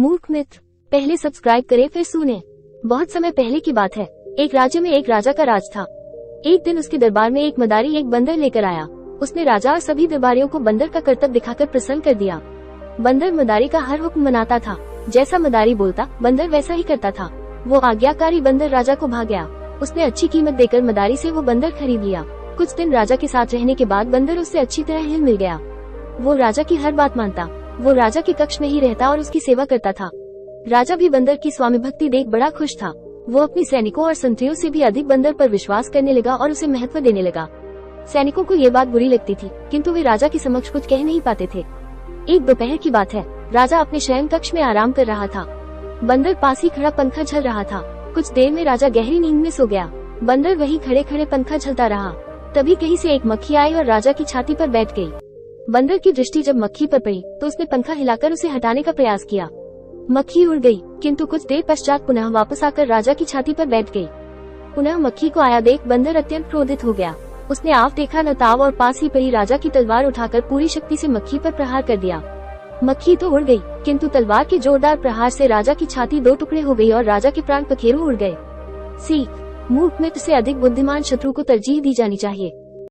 मूर्ख मित्र, पहले सब्सक्राइब करें फिर सुने। बहुत समय पहले की बात है। एक राज्य में एक राजा का राज था। एक दिन उसके दरबार में एक मदारी एक बंदर लेकर आया। उसने राजा और सभी दरबारियों को बंदर का करतब दिखाकर प्रसन्न कर दिया। बंदर मदारी का हर हुक्म मनाता था। जैसा मदारी बोलता बंदर वैसा ही करता था। वो आज्ञाकारी बंदर राजा को भाग गया। उसने अच्छी कीमत देकर मदारी से वो बंदर खरीद लिया। कुछ दिन राजा के साथ रहने के बाद बंदर उससे अच्छी तरह हिल मिल गया। वो राजा की हर बात मानता। वो राजा के कक्ष में ही रहता और उसकी सेवा करता था। राजा भी बंदर की स्वामी भक्ति देख बड़ा खुश था। वो अपनी सैनिकों और संतरियों से भी अधिक बंदर पर विश्वास करने लगा और उसे महत्व देने लगा। सैनिकों को ये बात बुरी लगती थी, किंतु वे राजा के समक्ष कुछ कह नहीं पाते थे। एक दोपहर की बात है। राजा अपने शयन कक्ष में आराम कर रहा था। बंदर पास ही खड़ा पंखा झल रहा था। कुछ देर में राजा गहरी नींद में सो गया। बंदर वही खड़े खड़े पंखा झलता रहा। तभी कहीं से एक मक्खी आई और राजा की छाती पर बैठ गई। बंदर की दृष्टि जब मक्खी पर पड़ी तो उसने पंखा हिलाकर उसे हटाने का प्रयास किया। मक्खी उड़ गई, किंतु कुछ देर पश्चात पुनः वापस आकर राजा की छाती पर बैठ गई। पुनः मक्खी को आया देख बंदर अत्यंत क्रोधित हो गया। उसने आव देखा न ताव और पास ही पड़ी राजा की तलवार उठाकर पूरी शक्ति से मक्खी पर प्रहार कर दिया। मक्खी तो उड़ गई, किंतु तलवार के जोरदार प्रहार से राजा की छाती दो टुकड़े हो गई और राजा के प्राण पखेरु उड़ गए। सीख: मूर्ख मित्र से अधिक बुद्धिमान शत्रु को तरजीह दी जानी चाहिए।